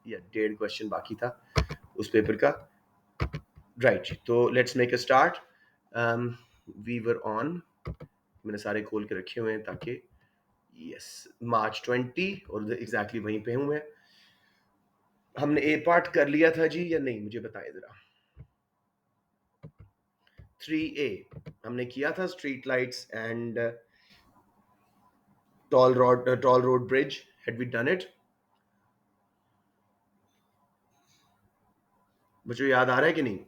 या 1.5 क्वेश्चन बाकी था उस पेपर का, राइट। तो let's make a start. We were on, मैंने सारे खोल के रखे हुए हैं ताकि यस March 20 और एग्जैक्टली वहीं पे हूँ मैं। हमने ए पार्ट कर लिया था जी या नहीं, मुझे बताएं जरा। 3A हमने किया था, street lights and toll road bridge, had we done it? बच्चों याद आ रहा है कि नहीं?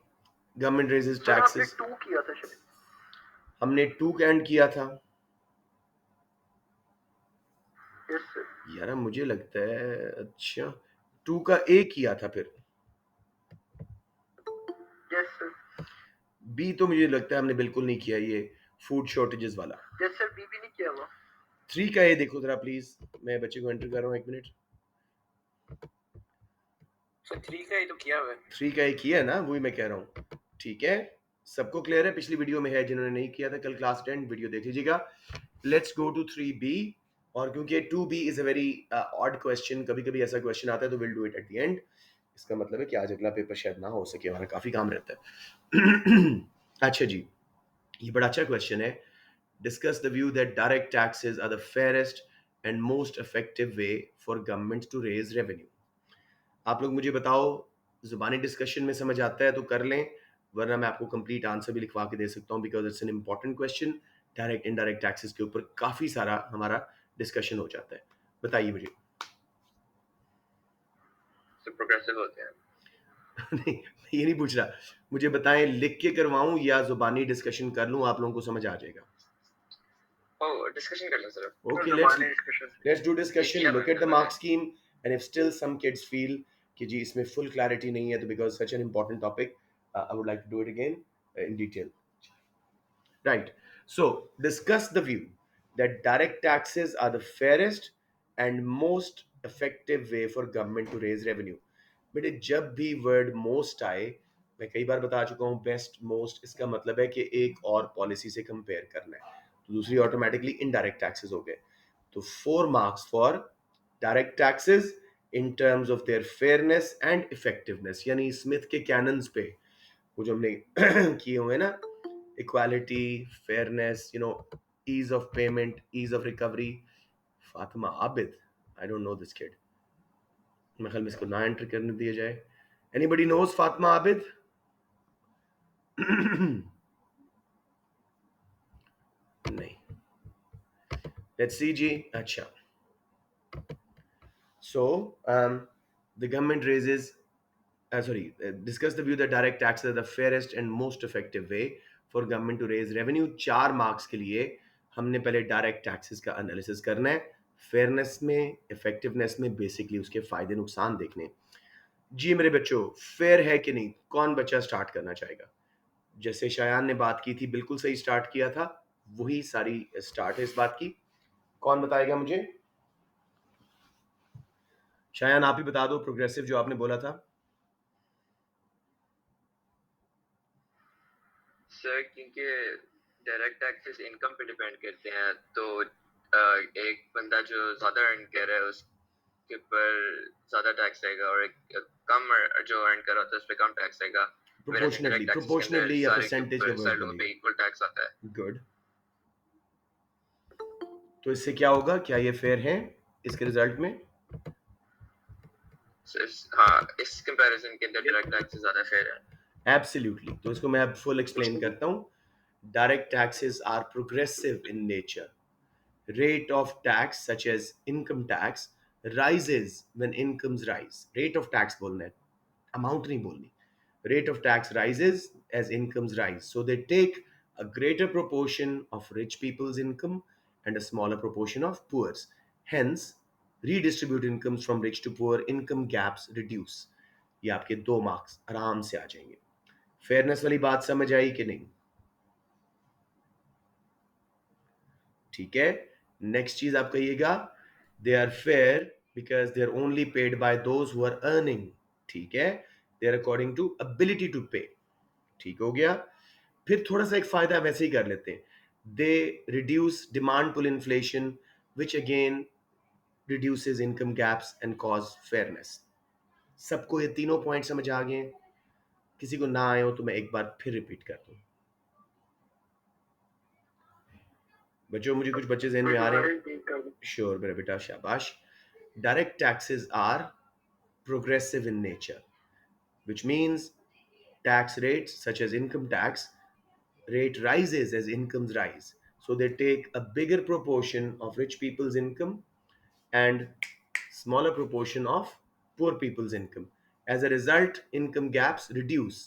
गवर्नमेंट रेजेस सर हमने टैक्सेस, 2 किया था शायद। हमने 2 कैंड किया था यस सर। यार, मुझे लगता है। अच्छा, 2 का ए किया था, फिर यस सर। बी तो मुझे लगता है हमने बिल्कुल नहीं किया, ये फूड शॉर्टेजेस वाला। यस सर, बी भी नहीं किया हुआ। 3 का ए देखो जरा प्लीज, मैं बच्चे को एंटर कर रहा हूँ, 1 मिनट। सर 3 का ही तो किया हुआ है। 3 का ए किया है ना, वही मैं कह रहा हूँ। ठीक है, सबको क्लियर है? पिछली वीडियो में है, जिन्होंने नहीं किया था कल क्लास 10 वीडियो देख लीजिएगा। Let's go to 3B। और क्योंकि 2B is a very odd question, कभी कभी ऐसा क्वेश्चन आता है तो will do it at the end. इसका मतलब है कि आज अगला पेपर शायद ना हो सके, हमारा काफी काम रहता है। अच्छा जी, ये बड़ा अच्छा क्वेश्चन है। Discuss the view that direct taxes are the fairest and most effective way for government to raise revenue. आप लोग मुझे बताओ, जुबानी डिस्कशन में समझ आता है तो कर लें, वरना मैं आपको कंप्लीट आंसर भी लिखवा के दे सकता हूँ, because it's an important question. Direct indirect taxes के ऊपर काफी सारा हमारा डिस्कशन हो जाता है। बताइए मुझे। प्रोग्रेसिव होते हैं। नहीं, ये नहीं पूछ रहा, मुझे बताएं लिख के करवाऊं या जुबानी डिस्कशन कर लूं, आप लोगों को समझ आ जाएगा। ओह, डिस्कशन कर लो सर। Okay, जुबानी डिस्कशन। let's do discussion. किया Look मैंने at the मैंने। mark scheme, and if still some kids feel कि जी इसमें full clarity नहीं है, तो because such an important topic, I would like to do it again in detail. Right. So discuss the view that direct taxes are the fairest and most effective way for government to raise revenue. बेटे जब भी word most आए, मैं कई बार बता चुका हूँ, best most इसका मतलब है कि एक और पॉलिसी से कंपेयर करना है, तो दूसरी ऑटोमेटिकली इनडायरेक्ट टैक्सेस हो गए। तो 4 marks for direct taxes in terms of their fairness and effectiveness, यानी स्मिथ के कैनन्स पे वो जो हमने किए हुए हैं ना, equality, fairness, ease of payment, ease of recovery. Fatima Abid, I don't know this kid, मैं ख्याल में इसको ना एंटर करने दिया जाए। Anybody knows Fatima Abid? नहीं। लेट्स सी जी। अच्छा, so the government raises discuss the view that direct taxes are the fairest and most effective way for government to raise revenue। 4 marks के लिए हमने पहले डायरेक्ट टैक्सेस का एनालिसिस करना है, फेयरनेस में, इफेक्टिवनेस में, बेसिकली उसके फायदे नुकसान देखने। जी मेरे बच्चों, फेयर है कि नहीं? कौन बच्चा स्टार्ट करना चाहेगा? जैसे शायान ने बात की थी, बिल्कुल सही स्टार्ट किया था, वही सारी स्टार्ट है इस बात की। कौन बताएगा मुझे? शायान आप ही बता दो, प्रोग्रेसिव जो आपने बोला था। सर क्योंकि डायरेक्ट टैक्सेस इनकम पे डिपेंड करते हैं, तो एक बंदा जो ज्यादा अर्न कर रहा है उसके ऊपर ज्यादा टैक्स आएगा, और एक कम जो अर्न कर रहा होता है उस पर कम टैक्स आएगा। प्रोपोर्शनेटली, डायरेक्ट टैक्सेस के अंदर प्रोपोर्शनेटली या सारे के परसेंटेज का ऊपर वर्ड सारे लोगों बोलिए। पे इक्वल टैक्स आता है। गुड। तो इससे क्या होगा, क्या ये फेयर है इसके रिजल्ट में? हाँ, इस कंपैरिजन के अंदर डायरेक्ट टैक्सेस ज्यादा फेयर है। एब्सोल्युटली। तो इसको मैं अब फुल एक्सप्लेन करता हूँ। Direct taxes are progressive in nature. Rate of tax such as income tax rises when incomes rise. Rate of tax बोलना है, amount नहीं बोलनी। Rate of tax rises as incomes rise, so they take a greater proportion of rich people's income and a smaller proportion of poor's. Hence redistribute incomes from rich to poor, income gaps reduce. ये आपके 2 marks आराम से आ जाएंगे। Fairness वाली बात समझ आई कि नहीं? ठीक है। नेक्स्ट चीज आप कहिएगा, they are fair because they are only paid by those who are earning. ठीक है, they are according to ability to pay. ठीक हो गया। फिर थोड़ा सा एक फायदा वैसे ही कर लेते हैं, they reduce demand pull inflation which again reduces income gaps and cause fairness. सबको ये तीनों पॉइंट समझ आ गए? किसी को ना आए हो तो मैं एक बार फिर रिपीट कर दूं। बच्चों, मुझे कुछ बच्चे जहन में आ रहे हैं? श्योर मेरा बेटा, शाबाश। Direct taxes are progressive in nature, which means tax rates such as income tax rate rises as incomes rise. So they take a bigger proportion of rich people's income and smaller proportion of poor people's income. As a result, income gaps reduce.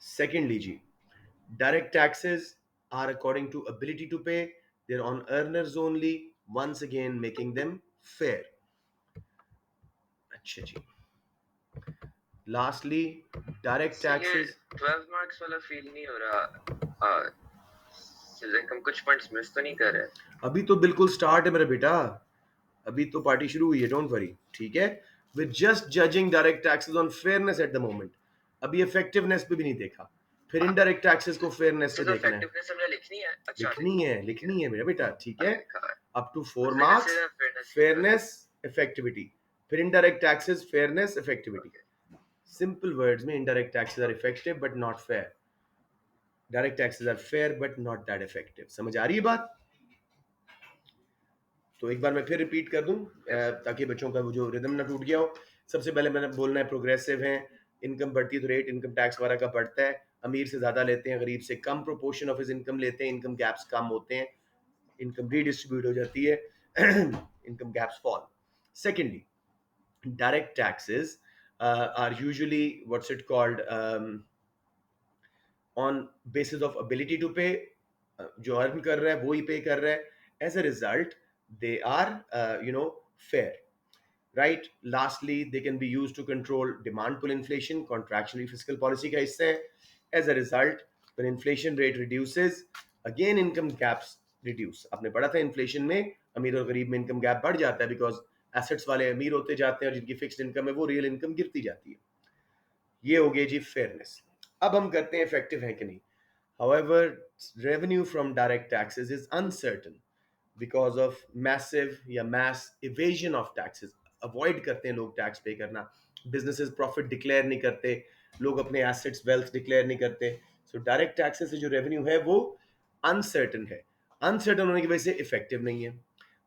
Secondly, G, direct taxes are according to ability to pay. They're on earners only, once again making them fair. अच्छा जी। Lastly, direct से ये taxes. 12 marks वाला feel नहीं हो रहा? आ, हम कुछ points miss तो नहीं कर रहे? अभी तो बिल्कुल स्टार्ट है मेरा बेटा, अभी तो पार्टी शुरू हुई है, डोंट वरी, ठीक है। With just judging direct taxes on fairness at the moment. अभी इफेक्टिवनेस पे भी नहीं देखा, फिर इनडायरेक्ट टैक्सेस को फेयरनेस अच्छा, पे तो देखना है। इफेक्टिवनेस हमने लिखनी है? अच्छा, लिखनी है, ठीक है, लिखनी है मेरा बेटा, ठीक है। लिखा है। अप टू 4 मार्क्स, फिर फेयरनेस लिखना है। फेयरनेस, इफेक्टिविटी, फिर indirect taxes, fairness, effectiveness. Okay. Simple words में, indirect taxes are effective but not fair, direct taxes are fair but not that effective. समझ आ रही है बात? तो एक बार मैं फिर रिपीट कर दूं यस। ताकि बच्चों का वो जो रिदम ना टूट गया हो। सबसे पहले मैंने बोलना है प्रोग्रेसिव है, इनकम बढ़ती है तो रेट इनकम टैक्स वगैरह का बढ़ता है, अमीर से ज़्यादा लेते हैं, गरीब से कम प्रोपोर्शन ऑफ हिज इनकम लेते हैं, इनकम गैप्स कम होते हैं, इनकम रीडिस्ट्रीब्यूट हो जाती है, income gaps fall. Secondly, direct taxes are usually what's it called on basis of ability to pay. जो अर्न कर रहा है वो ही पे कर रहा है, as a result they are fair, right? Lastly, they can be used to control demand pull inflation, contractionary fiscal policy का हिस्सा है। As a result, when inflation rate reduces, again income gaps reduce. आपने पढ़ा था inflation में अमीर और गरीब में इनकम गैप बढ़ जाता है, बिकॉज एसेट्स वाले अमीर होते जाते हैं और जिनकी फिक्स्ड इनकम है वो रियल इनकम गिरती जाती है। ये हो गया जी फेयरनेस। अब हम करते हैं इफेक्टिव है कि नहीं। However, revenue from direct taxes is uncertain because of massive या mass evasion of taxes. Avoid करते हैं लोग टैक्स पे करना, बिजनेसेस प्रॉफिट डिक्लेयर नहीं करते, लोग अपने एसेट्स वेल्थ डिक्लेयर नहीं करते। सो डायरेक्ट टैक्सेस से जो रेवेन्यू है वो अनसर्टन है, अनसर्टन होने की वजह से इफेक्टिव नहीं है।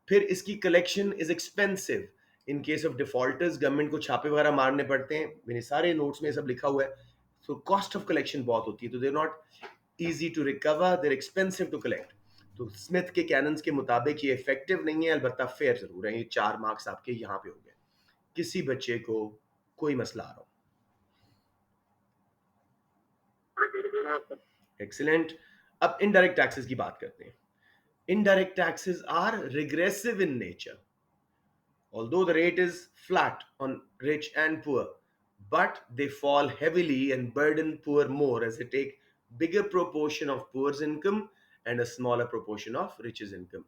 फिर इसकी collection is expensive. In case of defaulters government को छापे वगैरह मारने पड़ते हैं, मेरे सारे नोट्स में सब लिखा हुआ है। सो कॉस्ट ऑफ कलेक्शन बहुत होती है, तो they not easy to recover, they're expensive to collect. तो स्मिथ के कैनन्स के मुताबिक ये इफेक्टिव नहीं है, अलबत्ता फेयर जरूर है। ये 4 मार्क्स आपके यहाँ पे हो गए। किसी बच्चे को कोई मसला आ रहा हो? एक्सीलेंट। अब इनडायरेक्ट टैक्सेस की बात करते हैं। Indirect taxes are regressive in nature, although the rate is flat on rich and poor, but they fall heavily and burden poor more as they take bigger proportion of poor's income and a smaller proportion of rich's income.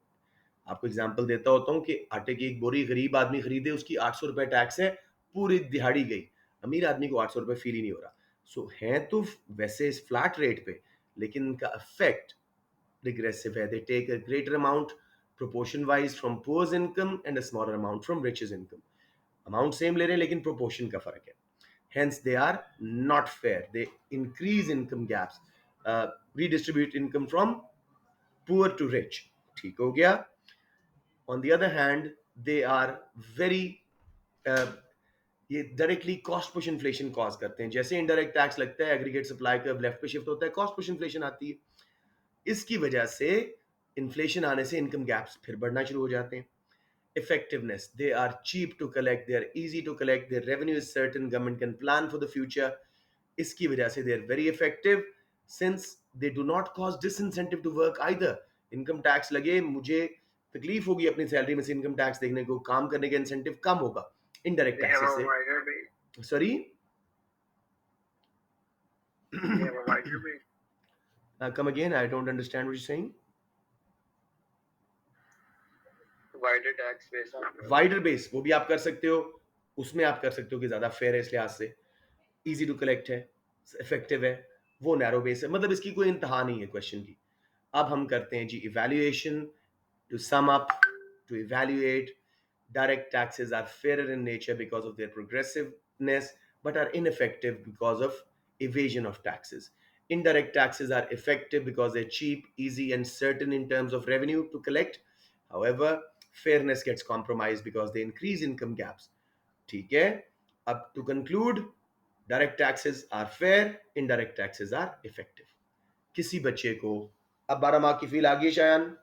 आपको example देता होता हूँ कि आटे की एक बोरी गरीब आदमी खरीदे, उसकी 800 रुपए टैक्स है, पूरी दिहाड़ी गई, अमीर आदमी को 800 रुपए फील ही नहीं हो रहा। सो हैं तो वैसे इस फ्लैट रेट पे, लेकिन इनका इफेक्ट regressive है। They take a greater amount proportion wise from poor's income and a smaller amount from rich's income. Amount same ले रहे हैं लेकिन proportion का फर्क है। Hence they are not fair. They increase income gaps, redistribute income from poor to rich. ठीक हो गया? On the other hand, they are very uh, ये directly cost push inflation cause करते हैं। जैसे इनडायरेक्ट टैक्स लगता है, एग्रीगेट सप्लाई कर्व लेफ्ट पे शिफ्ट होता है, कॉस्ट पुश इन्फ्लेशन आती है। इसकी वजह से इन्फ्लेशन आने से इनकम गैप्स फिर बढ़ना शुरू हो जाते हैं। Effectiveness, they are cheap to collect, they are easy to collect, their revenue is certain, government can plan for the future. इसकी वजह से they are very effective since they do not cause disincentive to work either. Income tax लगे, मुझे तकलीफ होगी अपनी salary में से इनकम टैक्स देखने को, काम करने का इंसेंटिव कम होगा इनडायरेक्ट टैक्सेस से। Sorry, come again, I don't understand what you saying. Wider tax base. Wider base वो भी आप कर सकते हो, उसमें आप कर सकते हो कि ज्यादा फेयर है इस लिहाज से, इजी टू कलेक्ट है, इफेक्टिव है। वो नैरो बेस है, मतलब इसकी कोई इंतहा नहीं है क्वेश्चन की। अब हम करते हैं जी evaluation. To sum up, to evaluate, direct taxes are fair in nature because of their progressive effectiveness but are ineffective because of evasion of taxes. Indirect taxes are effective because they're cheap, easy, and certain in terms of revenue to collect. However, fairness gets compromised because they increase income gaps. ठीक है? अब to conclude, direct taxes are fair, indirect taxes are effective. किसी बच्चे को अब 12 mark की feel आ गई Shayan?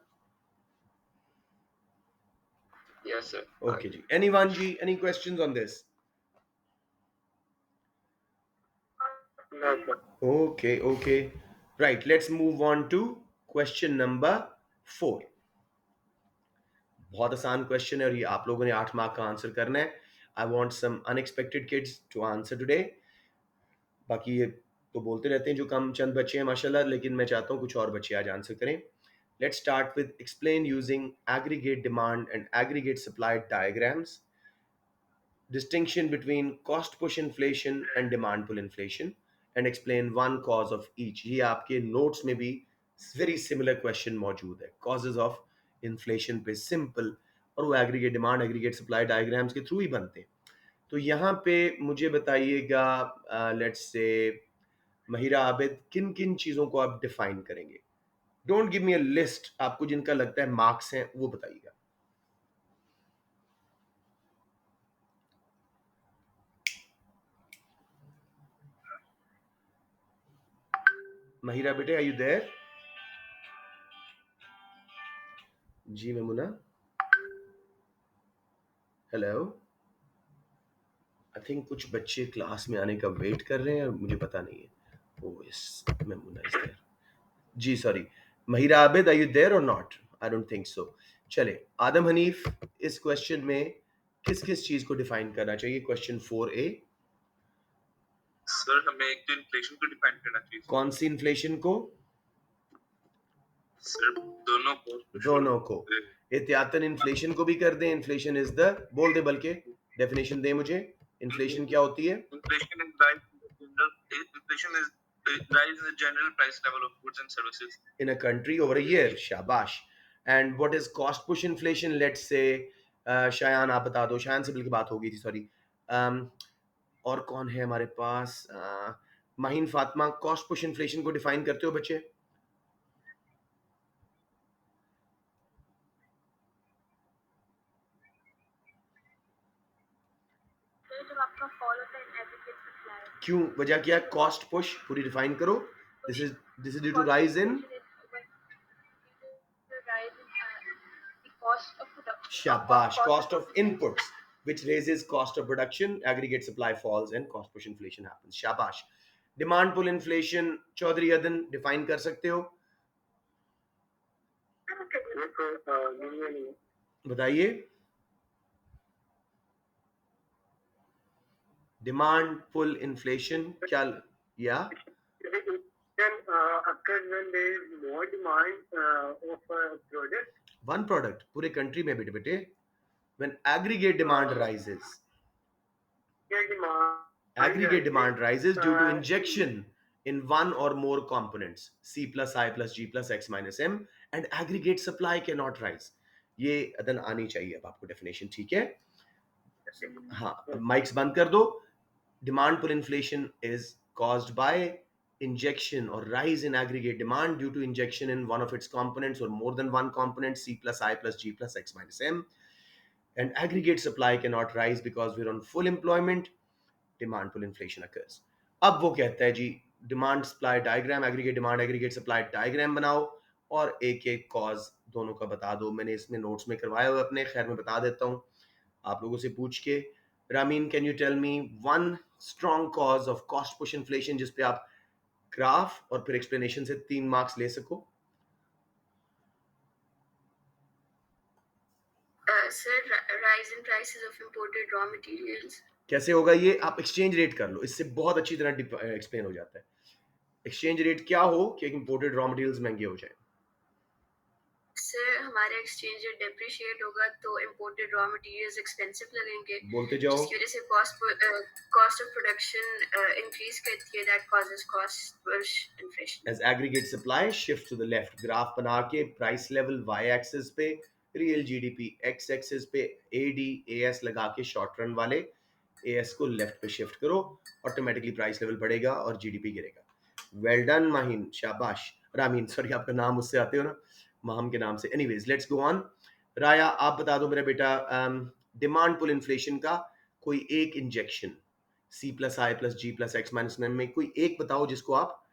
Yes, sir. Okay ji. Anyone ji, any questions on this? No, sir. Okay, okay. Right, let's move on to question number 4. बहुत आसान question है और ये आप लोगों ने 8 मार्क का आंसर करना है. I want some unexpected kids to answer today. बाकी ये तो बोलते रहते हैं जो कम चंद बच्चे हैं माशाल्लाह, लेकिन मैं चाहता हूँ कुछ और बच्चे आज आंसर करें. Let's start with explain using aggregate demand and aggregate supply diagrams. Distinction between cost push inflation and demand pull inflation, and explain one cause of each. ये आपके नोट्स में भी वेरी सिमिलर क्वेश्चन मौजूद है. Causes of inflation पे simple, और वो aggregate demand aggregate supply diagrams के थ्रू ही बनते हैं. तो यहाँ पे मुझे बताइएगा, लेट्स से महिरा आबिद, किन किन चीज़ों को आप डिफाइन करेंगे? Don't give me a list, आपको जिनका लगता है मार्क्स हैं वो बताइएगा. महिरा बेटे, आर यू देयर? जी मेमुना, हेलो. आई थिंक कुछ बच्चे क्लास में आने का वेट कर रहे हैं और मुझे पता नहीं है. Oh yes, Memuna is there. जी sorry. Mahira Abid, are you there और not? I don't think so. चले, आदम हनीफ, इस क्वेश्चन में किस किस चीज को डिफाइन करना चाहिए? Question 4A. सर हमें एक तो इन्फ्लेशन को डिफाइन करना चाहिए. कौन सी इन्फ्लेशन को? सर दोनों को. दोनों को. एहतियातन इन्फ्लेशन को भी कर दें. इन्फ्लेशन इज द, बोल दे बल्कि, डेफिनेशन दे मुझे. इन्फ्लेशन क्या होती है? Inflation is rise in the general inflation is rise in the general price level of goods and services. In a country over a year. शाबाश. And what is cost push inflation? Let's say Shayan आप बता दो. शायान से मिलकर बात हो गई थी, सॉरी. और कौन है हमारे पास? Mahin Fatima, cost push inflation को डिफाइन करते हो बच्चे? जब आपका फॉल होता है इन एग्रीगेट सप्लाई. क्यों, वजह क्या? कॉस्ट पुश पूरी डिफाइन करो. This is due to rise in, शाबाश, cost of inputs which raises cost of production. Aggregate supply falls and cost push inflation happens. शाबाश. डिमांड पुल इन्फ्लेशन, चौधरी अदन, define कर सकते हो? बताइए. डिमांड पुल इन्फ्लेशन क्या? या occurs when there is more demand of a product. One product पूरे country में बेटे बेटे. When aggregate demand rises, aggregate demand rises due to injection in one or more components, C plus I plus G plus X minus M, and aggregate supply cannot rise. ये अदन आनी चाहिए अब आपको डेफिनेशन. ठीक है, हाँ, माइक्स बंद कर दो. Demand pull inflation is caused by injection or rise in aggregate demand due to injection in one of its components or more than one component, C plus I plus G plus X minus M, and aggregate supply cannot rise because we're on full employment. Demand pull inflation occurs. अब वो कहता है जी, demand supply diagram, aggregate demand aggregate supply diagram बनाओ और एक एक cause दोनों का बता दो. मैंने इसमें नोट्स में करवाया हुआ अपने, खैर मैं बता देता हूँ आप लोगों से पूछ के. Rameen, can you tell me one strong cause of cost push inflation जिस पे आप ग्राफ और फिर एक्सप्लेनेशन से 3 मार्क्स ले सको? Sir, rise in prices of imported raw materials. कैसे होगा ये? आप एक्सचेंज रेट कर लो, इससे बहुत अच्छी तरह एक्सप्लेन हो जाता है. एक्सचेंज रेट क्या हो कि इंपोर्टेड रॉ मटेरियल्स महंगे हो जाए? सर हमारा एक्सचेंज रेट डेप्रिशिएट होगा तो इंपोर्टेड रॉ मटेरियल्स एक्सपेंसिव लगेंगे. बोलते जाओ. जिसकी वजह से कॉस्ट ऑफ प्रोडक्शन इंक्रीज करती है. That causes cost push inflation. As aggregate supply shifts to the left, graph बना के प्राइस लेवल y एक्सिस पे, रियल जीडीपी x एक्सिस पे, AD AS लगा के शॉर्ट रन वाले, एएस को लेफ्ट पे शिफ्ट करो, ऑटोमेटिकली प्राइस लेवल बढ़ेगा और जीडीपी गिरेगा। वेल डन माहिन, शाबाश। रामीन, सॉरी आपका नाम उससे आते हो ना, माहम के नाम से। Anyways let's go on. राया आप बता दो मेरा बेटा, डिमांड पुल इन्फ्लेशन का कोई एक इंजेक्शन, सी प्लस आई प्लस जी प्लस एक्स माइनस में कोई एक बताओ जिसको आप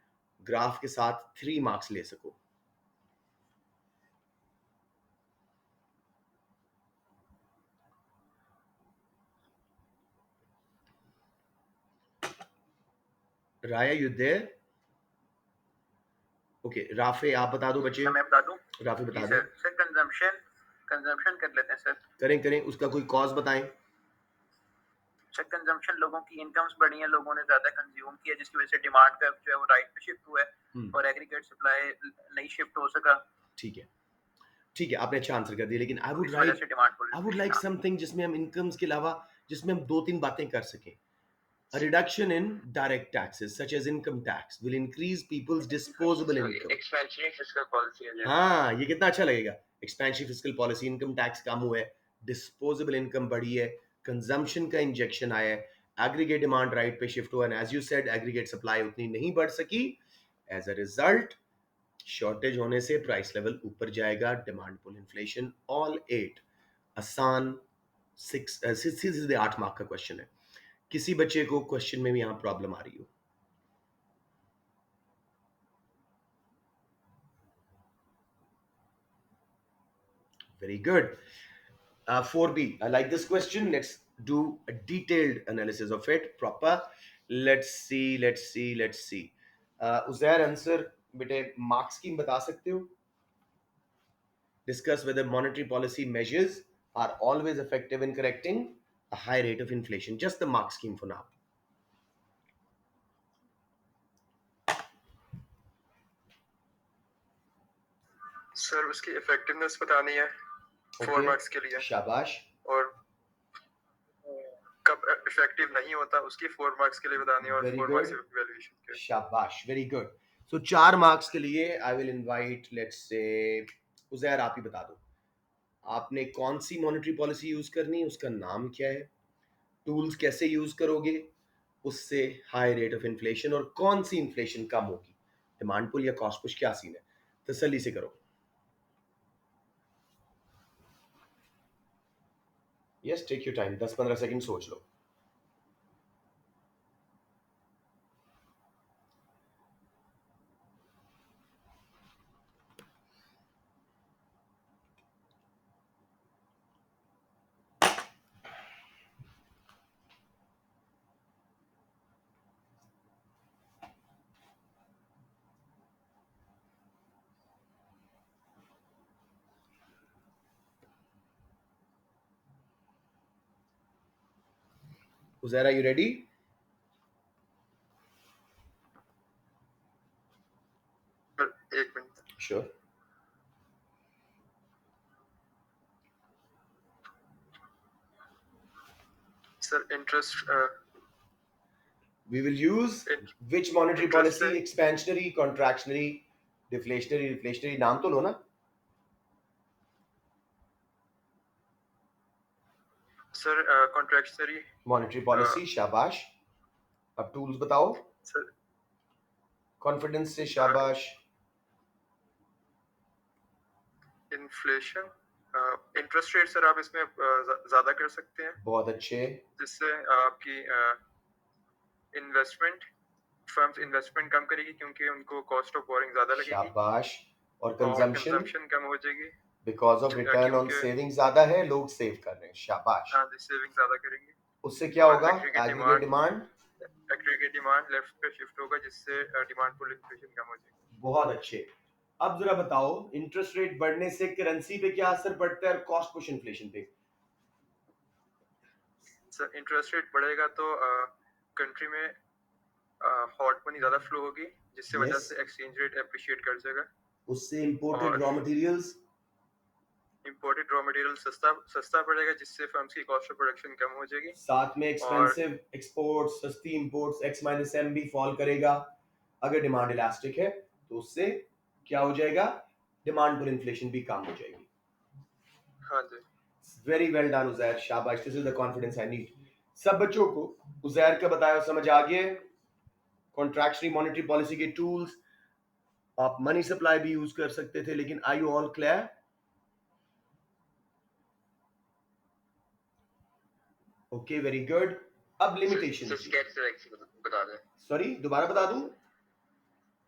ग्राफ के साथ 3 मार्क्स ले सको। राया यू देयर? ओके राफे आप बता दो बच्चे। मैं बता दूं? राफे जी बता दो। सर। सर कंजम्पशन कंजम्पशन कर लेते हैं सर। करें करें, उसका कोई कॉज बताएं। सर कंजम्पशन, लोगों की इनकम्स बढ़ी हैं, लोगों ने ज्यादा कंज्यूम किया, जिसकी वजह से डिमांड का जो है वो राइट पे शिफ्ट हुआ है और एग्रीगेट सप्लाई नहीं शिफ्ट हो सका। ठीक है, ठीक है, आपने अच्छा आंसर कर दिया, लेकिन तो इस वजह से demand pull I would inflation like आ गई। समथिंग जिसमें हम इनकम्स के अलावा, जिसमें हम 2-3 बातें कर सकें। A reduction in direct taxes such as income tax will increase people's disposable income. Expansionary fiscal policy है। हाँ, ये कितना अच्छा लगेगा। Expensive fiscal policy, income tax कम हुआ है, डिस्पोजेबल इनकम बढ़ी है, कंजम्पशन का इंजेक्शन आया है, एग्रीगेट डिमांड राइट पे शिफ्ट हुआ है, as you said aggregate supply उतनी नहीं बढ़ सकी। एज अ रिजल्ट शॉर्टेज होने से प्राइस लेवल ऊपर जाएगा, डिमांड पुल इन्फ्लेशन। ऑल 8 आसान, 8 मार्क का क्वेश्चन है। किसी बच्चे को क्वेश्चन में भी यहां प्रॉब्लम आ रही हो? Very good. 4B. I like this question. Let's do a detailed analysis of it. Proper. Let's see. Let's see. Let's see. Uzair answer बेटे marks की बता सकते हो? Discuss whether monetary policy measures are always effective in correcting a high rate of inflation. Just the mark scheme for now. Sir उसकी effectiveness बतानी है 4 marks के लिए, शाबाश। और कब इफेक्टिव नहीं होता उसकी 4 मार्क्स के लिए बतानी है, और Very 4 good. मार्क्स इवैल्यूएशन के। शाबाश, वेरी गुड। सो 4 मार्क्स के लिए I will invite, let's say Uzair आप ही बता दो, आपने कौन सी मॉनेटरी पॉलिसी यूज करनी है, उसका नाम क्या है, टूल्स कैसे यूज करोगे, उससे हाई रेट ऑफ इन्फ्लेशन और कौन सी इन्फ्लेशन कम होगी, डिमांड पुल या कॉस्ट पुश, क्या सीन है, तसल्ली से करो। Yes take your time, 10-15 second सोच लो। Uzair, are you ready? एक minute sure. Sir. Interest We will use which monetary Interest policy? rate. Expansionary, contractionary, deflationary, reflationary, नाम तो लो ना। सर कॉन्ट्रैक्शनरी मॉनेटरी पॉलिसी, शाबाश। अब टूल्स बताओ, सर। कॉन्फिडेंस से, शाबाश। इन्फ्लेशन इंटरेस्ट रेट सर आप इसमें ज्यादा कर सकते हैं, बहुत अच्छे। जिससे आपकी इन्वेस्टमेंट फर्म्स इन्वेस्टमेंट कम करेगी, क्योंकि उनको कॉस्ट ऑफ बोरिंग ज्यादा लगेगी, शाबाश। और और कंजम्पशन, कंजम्पशन कम हो जाएगी, बिकॉज ऑफ रिटर्न ऑन क्योंकि सेविंग ज्यादा है, लोग सेव कर रहे हैं, शाबाश। हाँ जी सेविंग ज्यादा करेंगे। उससे क्या और होगा? Aggregate aggregate demand, demand left पे शिफ्ट होगा, जिससे डिमांड पुल इन्फ्लेशन कम हो जाएगी। बहुत अच्छे। अब जरा बताओ, इंटरेस्ट रेट बढ़ने से करेंसी पे क्या असर पड़ता है और कॉस्ट पुश इन्फ्लेशन पे? सर इंटरेस्ट रेट बढ़ेगा तो कंट्री में हॉट मनी ज्यादा फ्लो होगी, जिससे वजह Yes. से एक्सचेंज रेट एप्रिशिएट कर जाएगा, उससे इंपोर्टेड और raw materials, imported raw material सस्ता सस्ता पड़ेगा, जिससे फर्म्स की कॉस्ट ऑफ प्रोडक्शन कम हो जाएगी। साथ में और एक्सपेंसिव एक्सपोर्ट्स, सस्ती इंपोर्ट्स, एक्स माइनस एम भी फॉल करेगा। अगर डिमांड इलास्टिक है तो उससे क्या हो जाएगा? डिमांड पर इन्फ्लेशन भी कम हो जाएगी। हाँ जी वेरी वेल डन उजैर, शाबाश, this is the confidence I need. सब बच्चों को उजैर का बताया समझ आ गया? कॉन्ट्रैक्शनरी मॉनेटरी पॉलिसी के टूल्स, आप मनी सप्लाई भी यूज कर सकते थे, लेकिन are you all clear? Okay, very good. अब लिमिटेशंस जी। स्केच सिर्फ बता दें। सॉरी, दोबारा बता दूं?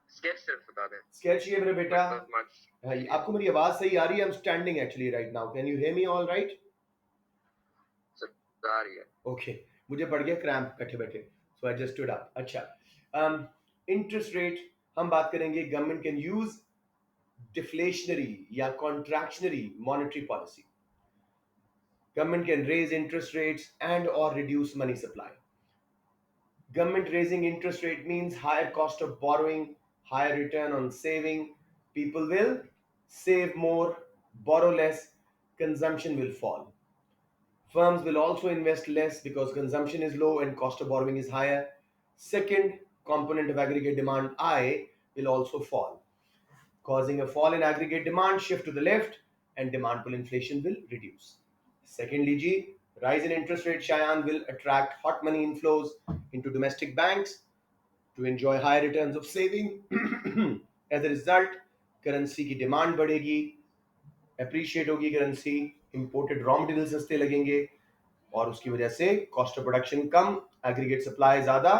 स्केच सिर्फ बता दें। स्केच चाहिए मेरे बेटा? मतलब मार्क्स हाँ, चाहिए। आपको मेरी आवाज सही आ रही है? I am standing actually right now, can you hear me all right? बता रही है। ओके, मुझे पड़ गया क्रैम्प बैठे बैठे, सो आई जस्ट स्टूड अप। अच्छा, इंटरेस्ट रेट हम बात करेंगे। गवर्नमेंट कैन यूज डिफ्लेशनरी या contractionary monetary policy. Government can raise interest rates and or reduce money supply. Government raising interest rate means higher cost of borrowing, higher return on saving. People will save more, borrow less, consumption will fall. Firms will also invest less because consumption is low and cost of borrowing is higher. Second component of aggregate demand, I, will also fall, causing a fall in aggregate demand shift to the left, and demand pull inflation will reduce. Secondly, G, rise in interest rate Cheyenne will attract hot money inflows into domestic banks to enjoy higher returns of saving. As a result, currency की demand बढ़ेगी, appreciate होगी currency, imported raw material सस्ते लगेंगे और उसकी वजह से cost of production कम, एग्रीगेट सप्लाई ज्यादा,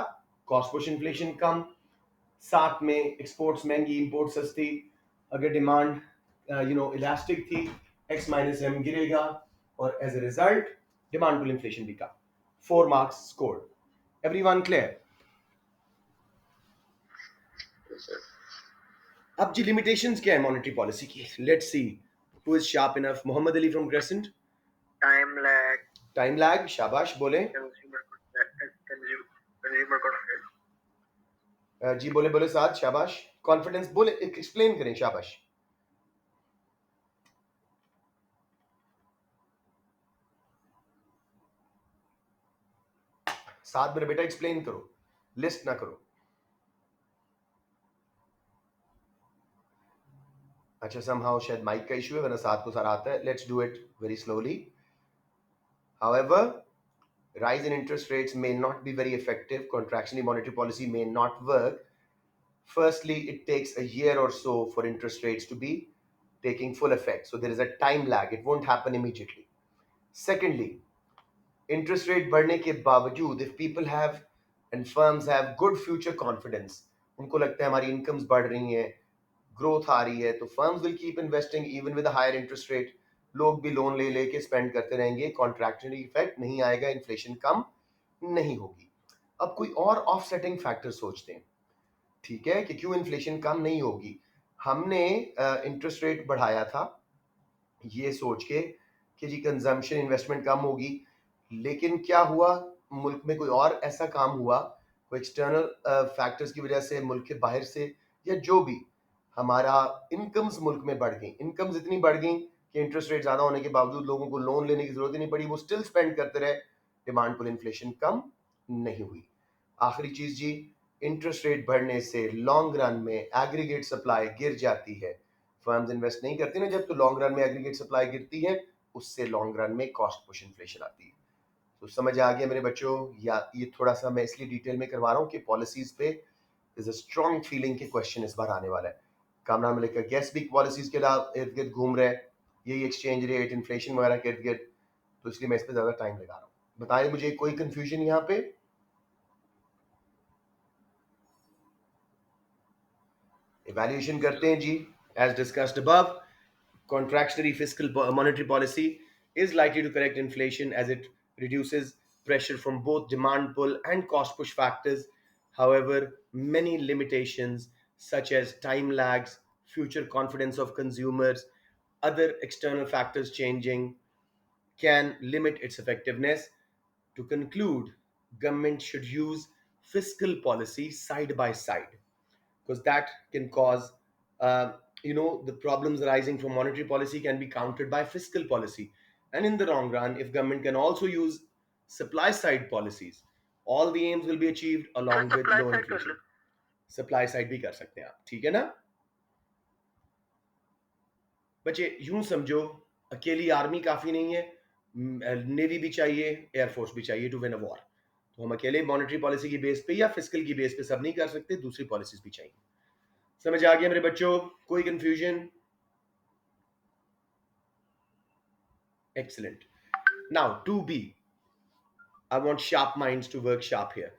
कॉस्ट पुश इन्फ्लेशन कम, साथ में एक्सपोर्ट्स महंगी, इंपोर्ट सस्ती। अगर डिमांड इलास्टिक थी, एक्स माइनस एम गिरेगा और as a result demand pull inflation भी कम। 4 मार्क्स स्कोर्ड। Everyone clear? अब जी लिमिटेशंस क्या है मॉनेटरी पॉलिसी की? Let's see who is sharp enough. Mohammad Ali from Crescent. Time lag. Time lag, शाबाश, बोले। Consumer confidence. जी बोले बोले साथ, शाबाश। कॉन्फिडेंस बोले, एक्सप्लेन करें, शाबाश। साथ मेरे बेटा एक्सप्लेन करो, लिस्ट ना करो। अच्छा, समहाउ शायद माइक का इशू है, वरना साथ को सारा आता है। Let's do it very slowly. However, rise in interest rates may not be very effective. Contractionary monetary policy may not work. Firstly, it takes a year or so for interest rates to be taking full effect. So there is a time lag. It won't happen immediately. Secondly, interest rate बढ़ने के बावजूद, if people have and firms have good future confidence, उनको लगता है हमारी incomes बढ़ रही हैं, ग्रोथ आ रही है, तो firms will keep investing even with higher interest rate. लोग भी लोन ले लेके स्पेंड करते रहेंगे, कॉन्ट्रैक्शनरी इफेक्ट नहीं आएगा, इन्फ्लेशन कम नहीं होगी। अब कोई और ऑफसेटिंग फैक्टर सोचते हैं, ठीक है, कि क्यों इन्फ्लेशन कम नहीं होगी। हमने इंटरेस्ट रेट बढ़ाया था ये सोच के कि जी कंजम्पशन इन्वेस्टमेंट कम होगी, लेकिन क्या हुआ, मुल्क में कोई और ऐसा काम हुआ, कोई एक्सटर्नल फैक्टर्स की वजह से, मुल्क के बाहर से या जो भी, हमारा इनकम्स मुल्क में बढ़ गई। इनकम्स इतनी बढ़ गई कि इंटरेस्ट रेट ज्यादा होने के बावजूद लोगों को लोन लेने की जरूरत ही नहीं पड़ी, वो स्टिल स्पेंड करते रहे, डिमांड पुल इन्फ्लेशन कम नहीं हुई। आखिरी चीज जी, इंटरेस्ट रेट बढ़ने से लॉन्ग रन में एग्रीगेट सप्लाई गिर जाती है। फर्म्स इन्वेस्ट नहीं करती ना जब, तो लॉन्ग रन में एग्रीगेट सप्लाई गिरती है, उससे लॉन्ग रन में कॉस्ट पुश इन्फ्लेशन आती है। तो समझ आ गया मेरे बच्चों? या ये थोड़ा सा मैं इसलिए डिटेल में करवा रहा हूँ कि पॉलिसीज पे इज अ स्ट्रॉन्ग फीलिंग के क्वेश्चन इस बार आने वाला है। कामरान मलिक का गेस्ट भी पॉलिसीज के इर्द गिर्द घूम रहे हैं, यही एक्सचेंज रेट, इन्फ्लेशन वगैरह के इर्द गिर्द, तो इसलिए मैं इस पर ज्यादा टाइम लगा रहा हूँ। बताएं मुझे कोई कंफ्यूजन यहाँ पे? इवैल्यूएशन करते हैं जी। As discussed above, contractionary fiscal monetary policy is likely to correct inflation as it reduces pressure from both demand pull and cost push factors. However, many limitations such as time lags, future confidence of consumers, other external factors changing can limit its effectiveness. To conclude, government should use fiscal policy side by side, because that can cause the problems arising from monetary policy can be countered by fiscal policy. And in the long run, if government can also use supply side policies, all the aims will be achieved along with supply low side कर लो। inflation. Supply side भी कर सकते हैं आप, ठीक है ना बच्चे? यूं समझो, अकेली आर्मी काफी नहीं है, नेवी भी चाहिए, एयरफोर्स भी चाहिए टू विन अ वॉर। तो हम अकेले मॉनेटरी पॉलिसी की बेस पे या फिजिकल की बेस पे सब नहीं कर सकते, दूसरी पॉलिसीज भी चाहिए। समझ आ गया मेरे बच्चों? कोई confusion? Excellent. Now, 2B. I want sharp minds to work sharp here.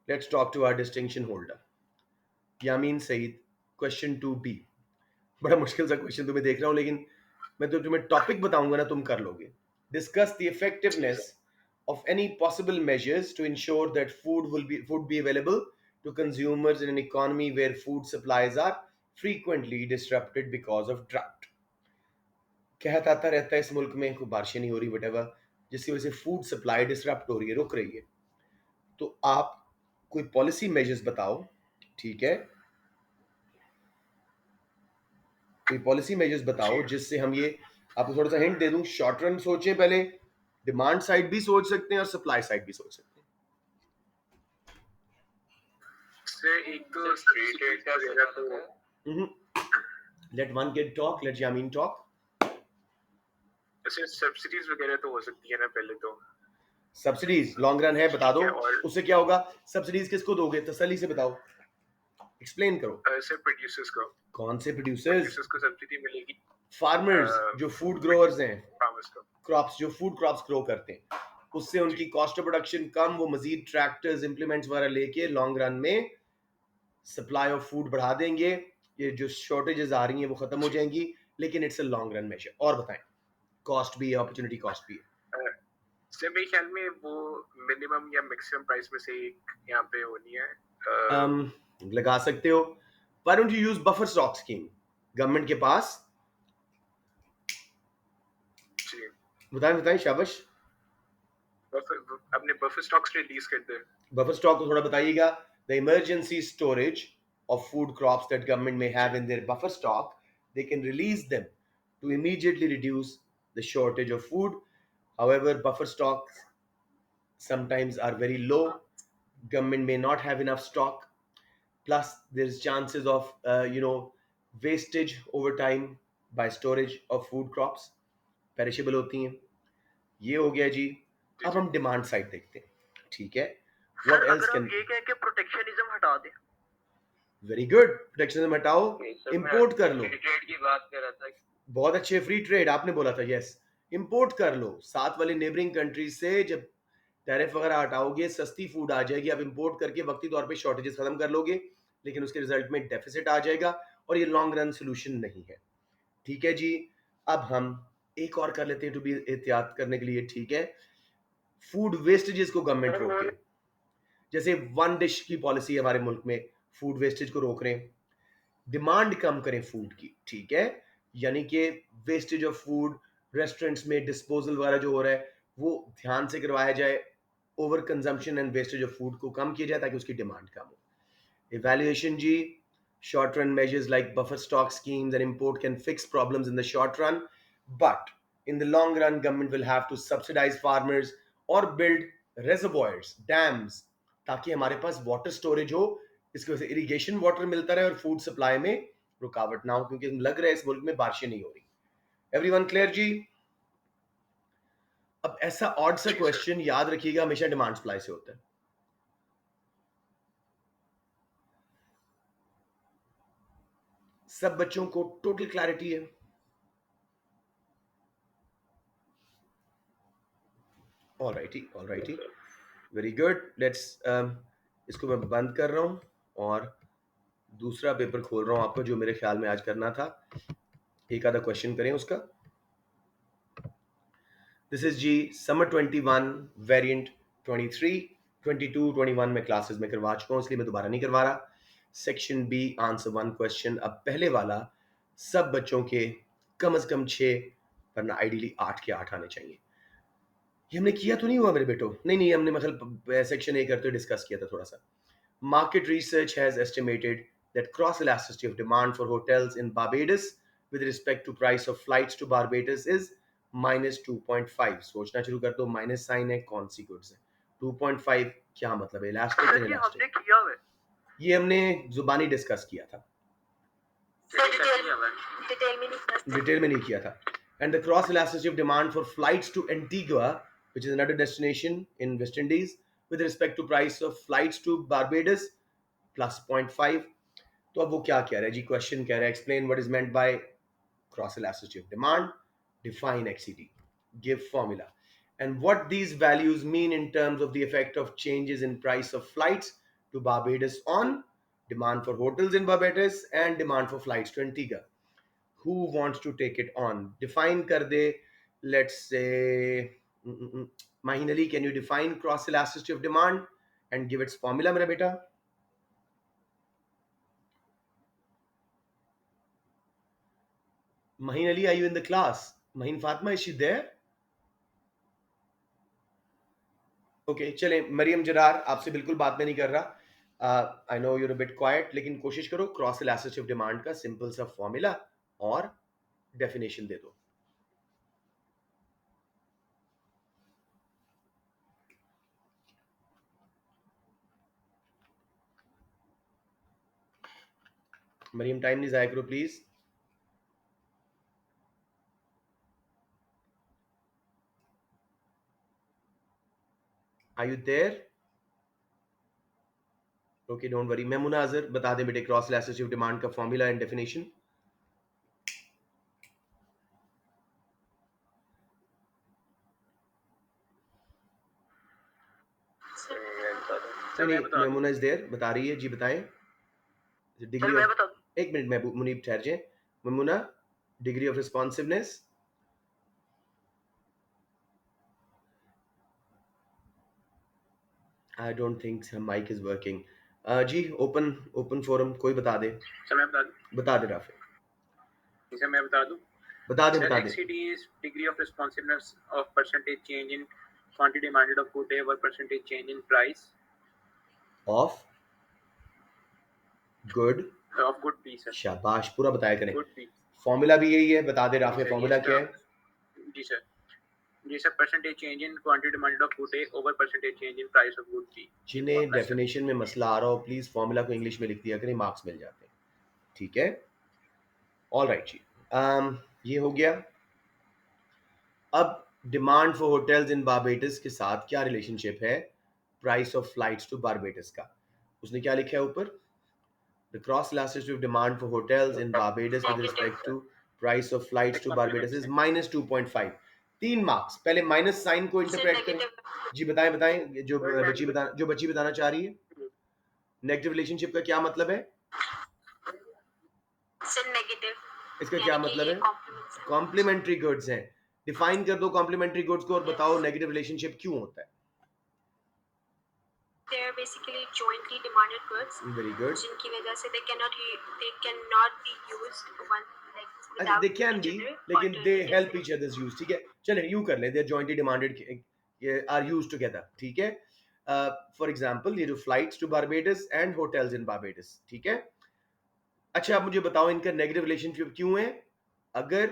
Let's talk to our distinction holder. Yamin Saeed, question 2B. बड़ा मुश्किल सा क्वेश्चन तुम्हें देख रहा हूं, लेकिन मैं तो तुम्हें टॉपिक बताऊंगा ना, तुम कर लोगे। Discuss the जी sir. effectiveness of any possible measures to ensure that food be available to consumers in an economy where food supplies are frequently disrupted because of drought. कहता आता रहता है इस मुल्क में कोई बारिशें नहीं हो रही, वट, जिसकी वजह से फूड सप्लाई डिसरप्ट हो रही है, रुक रही है। तो आप कोई पॉलिसी मेजर्स बताओ, ठीक है, कोई पॉलिसी मेजर्स जी, बताओ जिससे हम ये, आपको थोड़ा सा हिंट दे दूं, शॉर्ट रन सोचें पहले, डिमांड साइड भी सोच सकते हैं और सप्लाई साइड भी सोच सकते सर एक तो फ्री ट्रेड का वगैरह तो हैं। Let one kid talk, let Yameen talk. ऐसे सब्सिडीज वगैरह तो हो सकती है ना पहले तो। सब्सिडीज लॉन्ग रन है, बता ठीक दो। है, और उससे क्या होगा? सब्सिडीज किसको दोगे? तसल्ली से बताओ, एक्सप्लेन करो। सर प्रोड्यूसर्स को, कौन से प्रोड्यूसर्स? प्रोड्यूसर्स को सब्सिडी मिलेगी। फार्मर्स जो फूड ग्रोअर्स हैं, फार्मर्स को। क्रॉप्स, जो फूड क्रॉप्स ग्रो करते हैं, उससे जी उनकी कॉस्ट ऑफ प्रोडक्शन कम, वो मजीद ट्रैक्टर्स, इंप्लीमेंट्स वगैरह लेके लॉन्ग रन में सप्लाई ऑफ फूड बढ़ा देंगे। ये जो शॉर्टेजेस आ रही हैं वो खत्म हो जी। जाएंगी, लेकिन it's a long run measure. और बताएं, कॉस्ट भी है, अपॉर्चुनिटी कॉस्ट भी है। सर मेरे ख्याल में वो मिनिमम या मैक्सिमम प्राइस में से एक यहाँ पे होनी है। लगा सकते हो। Why don't you use buffer stock scheme? Government के पास, जी, बताएं बताएं, शाबाश। बफर, अपने बफर स्टॉक्स रिलीज कर दे। बफर स्टॉक को थोड़ा बताइएगा। The emergency storage of food crops that government may जी have in their buffer stock, they can release them to immediately reduce the shortage of food. However, buffer stocks sometimes are very low. Government may not have enough stock. Plus, there's chances of wastage over time by storage of food crops. Perishable होती हैं। ये हो गया जी। जी अब जी। हम demand side देखते हैं, ठीक है। सर व्हाट एल्स अगर कैन, आप ये कहें कि प्रोटेक्शनिज्म हटा दें। वेरी गुड, प्रोटेक्शनिज्म हटाओ, सर मैं इंपोर्ट कर लो। फ्री ट्रेड की बात कर रहा था। बहुत अच्छे, फ्री ट्रेड आपने बोला था, यस। इंपोर्ट कर लो साथ वाले नेबरिंग कंट्रीज से। जब टैरिफ वगैरह हटाओगे, सस्ती फूड आ जाएगी, आप इंपोर्ट करके वक्ती तौर पे शॉर्टेजेस खत्म कर लोगे, लेकिन उसके रिजल्ट में डेफिसिट आ जाएगा, और ये लॉन्ग रन सोल्यूशन नहीं है, ठीक है जी। अब हम एक और कर लेते हैं टू बी एहतियात करने के लिए, ठीक है। फूड वेस्टेजेस को गवर्नमेंट रोके। जैसे वन डिश की पॉलिसी है हमारे मुल्क में, फूड वेस्टेज को रोक रहे हैं। डिमांड कम करें फूड की, ठीक है, यानी कि वेस्टेज ऑफ फूड, रेस्टोरेंट्स में डिस्पोजल वगैरह जो हो रहा है वो ध्यान से करवाया जाए। Over consumption and wastage of food को कम किया जाए ताकि उसकी डिमांड कम हो। Evaluation G, short run measures like buffer stock schemes and import can fix problems in the short run, but in the long run, government will have to subsidize farmers or build reservoirs, dams, ताकि हमारे पास water storage हो, इसकी वजह से irrigation water मिलता रहे और food supply में रुकावट ना हो, क्योंकि लग रहा है इस मुल्क में बारिशें नहीं हो रही। एवरीवन क्लियर जी? अब ऐसा ऑड सा जी सर। क्वेश्चन याद रखिएगा, हमेशा डिमांड सप्लाई से होता है। सब बच्चों को टोटल क्लैरिटी है? All righty, all righty, very good. Let's, इसको मैं बंद कर रहा हूँ और दूसरा पेपर खोल रहा हूँ आपको, जो मेरे ख्याल में आज करना था। एक आधा क्वेश्चन करें उसका। दिस इज जी समर 21 वेरिएंट 23, 22, 21 में क्लासेस में करवा चुका हूँ, इसलिए मैं दोबारा नहीं करवा रहा। Section B, answer one question. अब पहले वाला सब बच्चों के कम से कम 6, वरना आइडियली 8 के 8 आने चाहिए। ये हमने किया तो नहीं हुआ मेरे बेटो? नहीं नहीं, हमने मतलब सेक्शन ए करते हुए डिस्कस किया था थोड़ा सा। Market research has estimated that cross elasticity of demand for hotels in Barbados with respect to price of flights to Barbados is minus 2.5. सोचना शुरू कर दो, माइनस साइन है, कौन सी गुड्स है? 2.5 क्या मतलब है? इलास्टिक सर है, ये हमने इलास्टिक? किया हुआ है। ये हमने जुबानी डिस्कस किया था, सर डिटेल में नहीं किया। डिटेल में नहीं किया था। and the cross elasticity of demand for flights to Antigua, which is another destination in West Indies, with respect to price of flights to Barbados plus 0.5. तो अब वो क्या कह रहा है जी, क्वेश्चन कह रहा है explain what is meant by cross elasticity of demand, define XED, give formula, and what these values mean in terms of the effect of changes in price of flights to Barbados on demand for hotels in Barbados and demand for flights to Antigua. Who wants to take it on? Define kar de, let's say, Mahin Ali, can you define cross elasticity of demand and give its formula, mera beta? Mahin Ali, are you in the class? Mahin Fatma, is she there? Okay चले, मरियम जरार आपसे बिल्कुल बात में नहीं कर रहा, I know you're a bit quite, लेकिन कोशिश करो क्रॉस इलास्टिसिटी ऑफ डिमांड का सिंपल सा फॉर्मूला और डेफिनेशन दे दो. मरियम टाइम नहीं जाया करो please. Are you there? Okay don't worry. Memuna Azhar बता दे बेटे क्रॉस इलास्टिसिटी ऑफ डिमांड का फॉर्मूला एंड डेफिनेशन. नहीं नहीं, मेमुना इज देयर, बता रही है जी, बताएं. डिग्री ऑफ, एक मिनट मैं मुनीब ठहर जाए. Memuna, degree of responsiveness. I don't think mic is working. जी ओपन ओपन फोरम कोई बता दे. मैं बता दूं. बता दे राफे. इसे मैं बता दूं. बता दे Sir, बता दे. XCD is degree of responsiveness of percentage change in quantity demanded of good day over percentage change in price of good. of good B, sir. शाबाश, पूरा बताया करें. Good B. फॉर्मूला भी यही है, बता दे जी राफे सर, फॉर्मूला क्या है. जी सर. जी sir, percentage change in quantity demanded of good day over percentage change in price of good B. जिन्हें डेफिनेशन में मसला आ रहा हो प्लीज फॉर्मूला को इंग्लिश में लिख दिया करें, मार्क्स मिल जाते हैं. ठीक है, ऑल राइट जी. ये हो गया. अब demand for hotels in Barbados के साथ क्या रिलेशनशिप है price of flights to Barbados का. उसने क्या लिखा है ऊपर, the cross elasticity of demand for hotels in Barbados with respect to price of flights to Barbados is minus 2.5. 3 marks. पहले माइनस साइन को इंटरप्रेट करें. जी बताएं बताएं, जो बच्ची बताना चाह रही है. नेगेटिव रिलेशनशिप का क्या मतलब है? नेगेटिव. इसका क्या मतलब है? कॉम्प्लीमेंट्री गुड्स हैं. डिफाइन कर दो कॉम्प्लीमेंट्री गुड्स को और बताओ नेगेटिव रिलेशनशिप क्यों होता है. They are basically jointly demanded goods. Very good. जिनकी वजह से they cannot be used one like अच्छा, without they can each be, other. लेकिन they help each other's use. ठीक है, चलें यूं कर लें, they are jointly demanded, are used together. ठीक है. फॉर एग्जाम्पल ये जो flights to Barbados and hotels in Barbados. ठीक है. अच्छा आप मुझे बताओ इनका नेगेटिव रिलेशनशिप क्यों है. अगर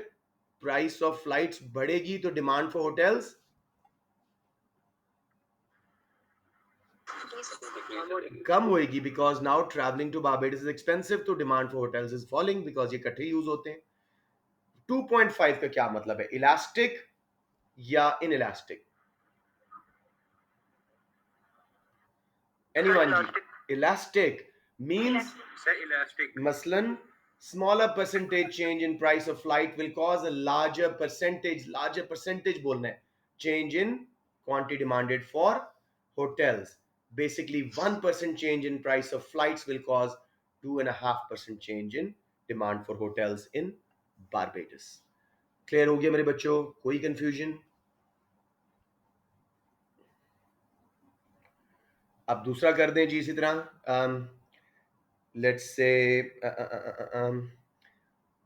प्राइस ऑफ फ्लाइट्स बढ़ेगी तो डिमांड फॉर होटल्स कम होएगी, because now travelling to Barbados is expensive, तो demand for hotels is falling because ये इकट्ठे यूज होते हैं. 2.5 का क्या मतलब है, इलास्टिक या इन इलास्टिक? एनीवन जी. इलास्टिक मींस मसलन smaller percentage change in price of flight will cause a larger percentage बोलना है, change in quantity demanded for hotels. Basically 1% change in price of flights will cause 2.5% change in demand for hotels in Barbados. Clear हो गया मेरे बच्चों? कोई confusion? अब दूसरा कर दें जी इसी तरह. लेट्स से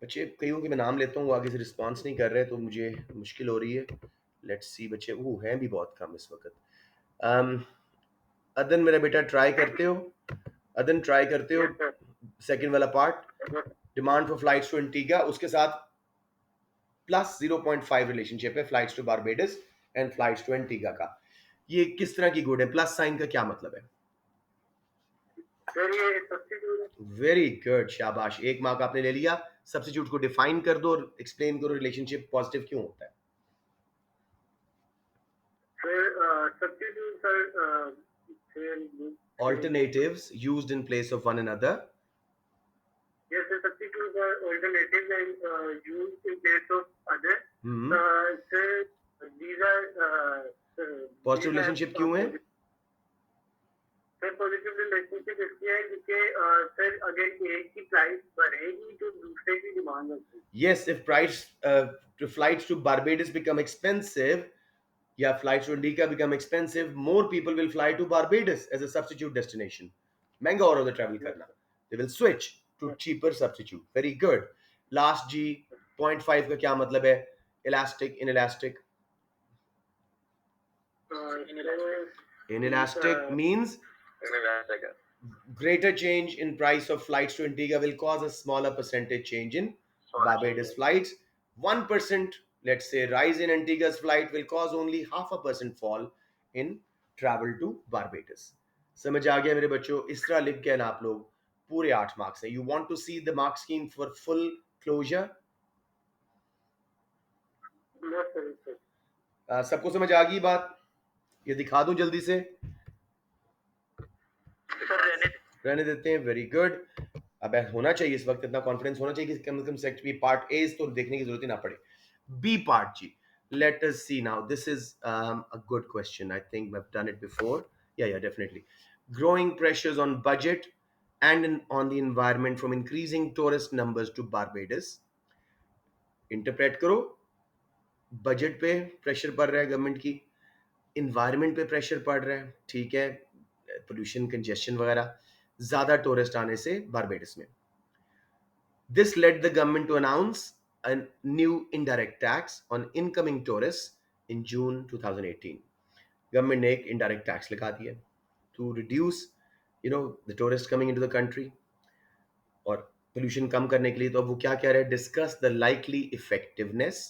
बच्चे कईयों के मैं नाम लेता हूँ, वो आगे से रिस्पॉन्स नहीं कर रहे तो मुझे मुश्किल हो रही है. लेट्स सी बच्चे वो हैं भी बहुत कम इस वक्त. अदन मेरा बेटा ट्राई करते हो? अदन ट्राई करते हो सेकंड वाला part, demand for flights to Antigua, उसके साथ प्लस 0.5 रिलेशनशिप है flights to Barbados and flights to Antigua का. ये किस तरह की गुड है? प्लस साइन का क्या मतलब है? सर ये सब्स्टिट्यूट है। वेरी गुड, शाबाश, 1 मार्क आपने ले लिया। सब्स्टिट्यूट को डिफाइन कर दो और एक्सप्लेन करो रिलेशनशिप पॉजिटिव क्यों होता है। सर सब्स्टिट्यूट सर फिर Alternatives used in place of one another. yes sir substitute are alternatives and used in place of other Hmm. sir these are positive these relationship क्यों है? Sir positive relationship इसलिए है क्योंकि sir अगर एक की price बढ़ेगी तो दूसरे की डिमांड होगी। Yes, if flights to Barbados become expensive, yeah, flights to Indica become expensive, more people will fly to Barbados as a substitute destination. महंगा हो रहा है travel करना. They will switch to cheaper substitute. Very good. Last G, 0.5 का क्या मतलब है? Elastic, inelastic. Inelastic means greater change in price of flights to Antigua will cause a smaller percentage change in Barbados flights. 1%, let's say, rise in Antigua's flight will cause only 0.5% fall in travel to Barbados. समझ आ गया मेरे बच्चों? इस तरह लिख के ना आप लोग पूरे 8 मार्क्स हैं. You want to see the mark scheme for full closure? सबको समझ आ गई बात? ये दिखा दूं जल्दी से? रहने देते हैं. Very good. अब होना चाहिए इस वक्त इतना कॉन्फिडेंस होना चाहिए कि कम से कम सेक्ट बी पार्ट ए तो देखने की जरूरत ही ना पड़े. B part ji, let us see now. This is a good question. I think I've done it before. Yeah, definitely. Growing pressures on budget and on the environment from increasing tourist numbers to Barbados. Interpret करो. Budget पे pressure पड़ रहा है government की, environment पे pressure पड़ रहा है, ठीक है, पोल्यूशन कंजेशन वगैरह, ज़्यादा टूरिस्ट आने से बारबेडस में. This led the government to announce a new indirect tax on incoming tourists in June 2018. Government ने एक indirect tax लगा दिया to reduce, the tourists coming into the country और पोल्यूशन कम करने के लिए. तो अब वो क्या कह रहे हैं? Discuss the likely effectiveness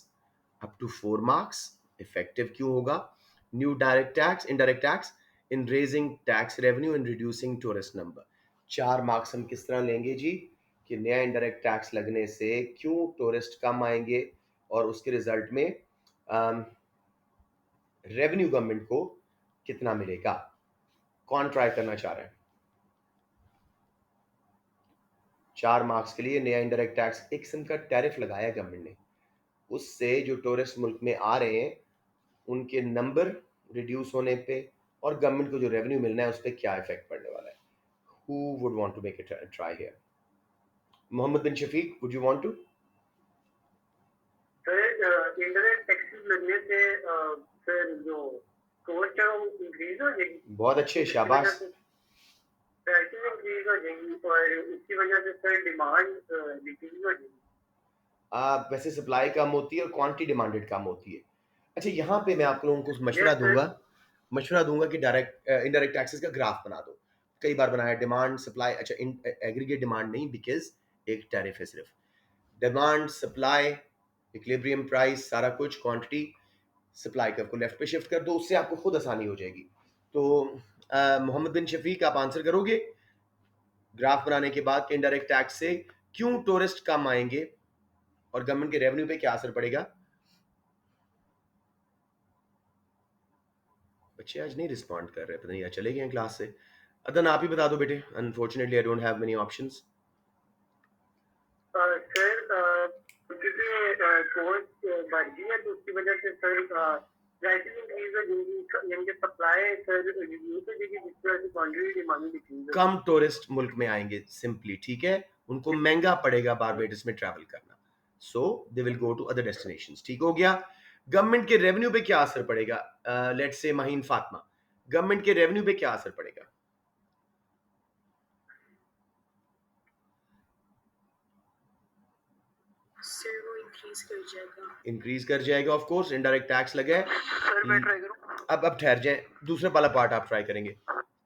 up to 4 marks. Effective क्यों होगा? New direct tax, indirect tax in raising tax revenue and reducing tourist number. 4 marks हम किस तरह लेंगे जी? कि नया इनडायरेक्ट टैक्स लगने से क्यों टूरिस्ट कम आएंगे और उसके रिजल्ट में रेवेन्यू गवर्नमेंट को कितना मिलेगा. कौन ट्राई करना चाह रहा है? 4 मार्क्स के लिए नया इनडायरेक्ट टैक्स, एक किस्म का टैरिफ लगाया गवर्नमेंट ने, उससे जो टूरिस्ट मुल्क में आ रहे हैं उनके नंबर रिड्यूस होने पे और गवर्नमेंट को जो रेवेन्यू मिलना है उस पर क्या इफेक्ट पड़ने वाला है. Who would want to make it try here? Mohammad bin Shafiq, would you want to? Sir indirect taxes लगने से सर जो कॉस्ट है वो इंक्रीज हो जाएगी. बहुत अच्छे, शाबाश. प्राइसेस इंक्रीज हो जाएंगी और उसकी वजह से सर डिमांड डिक्रीज हो जाएगी. वैसे सप्लाई कम होती है और क्वांटिटी डिमांडेड कम होती है. अच्छा, यहाँ पे मैं आप लोगों को मशवरा दूंगा कि डायरेक्ट इनडायरेक्ट टैक्सेस का ग्राफ बना दो. कई बार बनाया, डिमांड सप्लाई. अच्छा, एग्रीगेट डिमांड नहीं, बिकॉज एक टैरिफ है सिर्फ. डिमांड, सप्लाई, इक्विलिब्रियम प्राइस, सारा कुछ, क्वांटिटी, सप्लाई कर्व को लेफ्ट पे शिफ्ट कर दो, उससे आपको खुद आसानी हो जाएगी. तो मोहम्मद बिन शफीक, आप आंसर करोगे ग्राफ बनाने के बाद कि इनडायरेक्ट टैक्स से क्यों टूरिस्ट कम आएंगे और गवर्नमेंट के रेवेन्यू पे क्या असर पड़ेगा? बच्चे आज नहीं रिस्पॉन्ड कर रहे, पता नहीं या चले गए क्लास से. अदन, आप ही बता दो बेटे. Unfortunately I don't have many options. Sir क्योंकि कॉस्ट बढ़ गई है तो उसकी वजह से सर प्राइसेस इंक्रीज हो जाएंगी, यानी कि सप्लाई सर रिड्यूस हो जाएगी जिसकी वजह से क्वांटिटी डिमांड डिक्रीज. कम टूरिस्ट मुल्क में आएंगे सिंपली, ठीक है, उनको महंगा पड़ेगा बारबेडस में ट्रैवल करना, so they will go to other destinations. ठीक हो गया. गवर्नमेंट के रेवेन्यू पे क्या असर पड़ेगा? Let's say Maheen Fatima, government के रेवेन्यू पे क्या असर पड़ेगा? सर वो इंक्रीज कर जाएगा ऑफ कोर्स. इनडायरेक्ट टैक्स लगा है. सर मैं ट्राई करूं. अब ठहर जाए, दूसरा वाला पार्ट आप ट्राई करेंगे.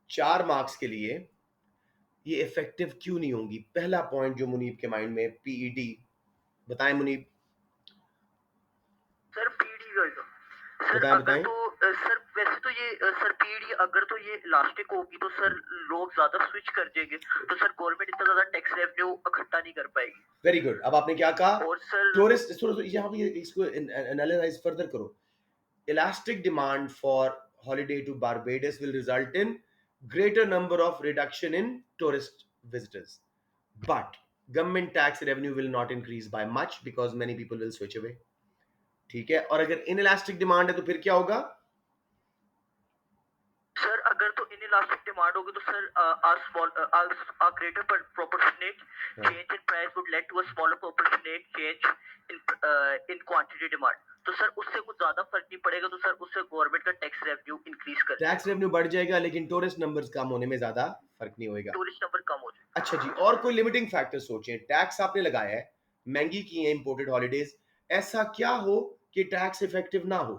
4 मार्क्स के लिए ये इफेक्टिव क्यों नहीं होंगी? पहला पॉइंट जो मुनीब के माइंड में, पीईडी, बताएं मुनीब. सर पीडी का तो बताएं. तो सर वैसे तो ये सर पीढ़ी अगर तो ये इलास्टिक होगी तो सर लोग ज्यादा स्विच कर जाएंगे, तो सर गवर्नमेंट इतना ज्यादा टैक्स रेवेन्यू इकट्ठा नहीं कर पाएगी। Very good. अब आपने क्या कहा? और सर टूरिस्ट, सुनो यहाँ पे इसको एनालाइज फर्दर करो। Elastic demand for holiday to Barbados will result in greater number of reduction in tourist visitors. But government tax revenue will not increase by much because many people will switch away. ठीक है? और अगर inelastic demand है तो फिर क्या होगा? Sir अगर तो inelastic demand होगी तो sir a greater proportionate change in price would lead to a smaller proportionate change in quantity demand. तो सर उससे कुछ ज्यादा फर्क नहीं पड़ेगा, तो सर उससे गवर्नमेंट का टैक्स रेवेन्यू इंक्रीज कर टैक्स रेवेन्यू बढ़ जाएगा लेकिन टूरिस्ट नंबर्स कम होने में ज्यादा फर्क नहीं होएगा। टूरिस्ट नंबर कम हो जाएगा। अच्छा जी, और कोई लिमिटिंग फैक्टर सोचें। टैक्स आपने लगाया है, महंगी की है इंपोर्टेड हॉलीडेज, ऐसा क्या हो कि टैक्स इफेक्टिव ना हो?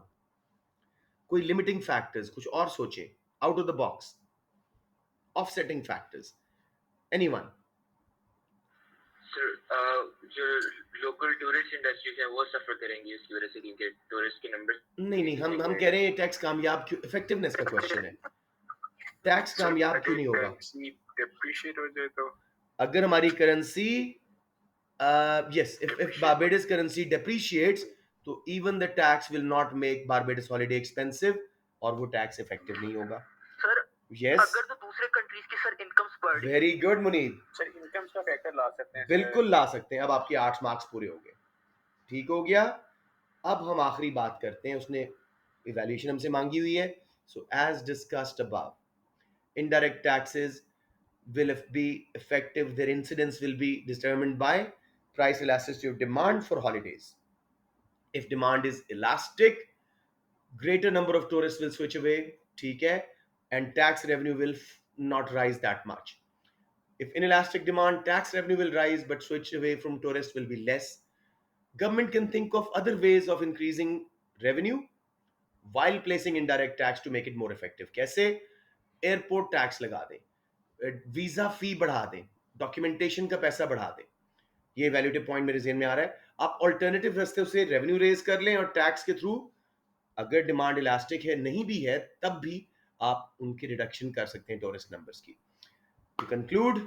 कोई लिमिटिंग फैक्टर्स कुछ और सोचें, out of the box, offsetting factors, anyone? Sir जो लोकल टूरिस्ट इंडस्ट्रीज है वो सफर करेंगी इसकी वजह से, क्योंकि टूरिस्ट के नंबर नहीं नहीं, हम कह रहे हैं टैक्स कामयाब क्यों, इफेक्टिवनेस का क्वेश्चन है। टैक्स कामयाब क्यों नहीं होगा? डिप्रिशिएट हो जाए तो अगर हमारी currency, yes, if Barbados currency depreciates, तो even the tax will not make Barbados holiday expensive और वो टैक्स इफेक्टिव नहीं होगा। सर Yes, अगर तो दूसरे कंट्रीज की सर इनकम्स बढ़ रही है, very good Muneeb, sir incomes का फैक्टर ला सकते हैं। बिल्कुल ला सकते हैं। अब आपके 8 मार्क्स पूरे हो गए, ठीक हो गया। अब हम आखिरी बात करते हैं, उसने इवैल्यूएशन हमसे मांगी हुई है। So as discussed above, indirect taxes will be effective, their incidence will be determined by price elasticity of demand for holidays. If demand is elastic, greater number of tourists will switch away, ठीक है, and tax revenue will not rise that much. If inelastic demand, tax revenue will rise but switch away from tourists will be less. Government can think of other ways of increasing revenue while placing indirect tax to make it more effective. कैसे? Airport tax लगा दें, visa फी बढ़ा दें, documentation का पैसा बढ़ा दें। ये वैल्यूटिव पॉइंट मेरे जेहन में आ रहा है। आप ऑल्टरनेटिव रास्ते से रेवेन्यू रेज कर लें और टैक्स के थ्रू, अगर डिमांड इलास्टिक है नहीं भी है तब भी आप उनकी रिडक्शन कर सकते हैं टूरिस्ट नंबर्स की। To conclude,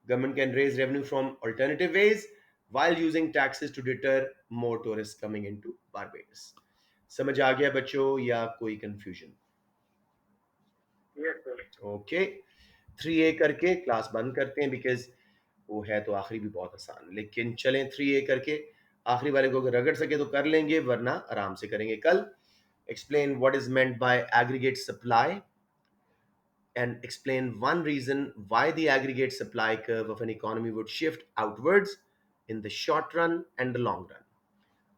government can raise revenue from alternative ways while using taxes to deter more tourists coming into Barbados. समझ आ गया बच्चों या कोई confusion? Yes sir. Okay, 3A करके क्लास बंद करते हैं बिकॉज वो है तो आखिरी भी बहुत आसान, लेकिन चलें 3A करके आखिरी वाले को अगर रगड़ सके तो कर लेंगे, वरना आराम से करेंगे कल। Explain what is meant by aggregate supply and explain one reason why the aggregate supply curve of an economy would shift outwards in the short run and the long run.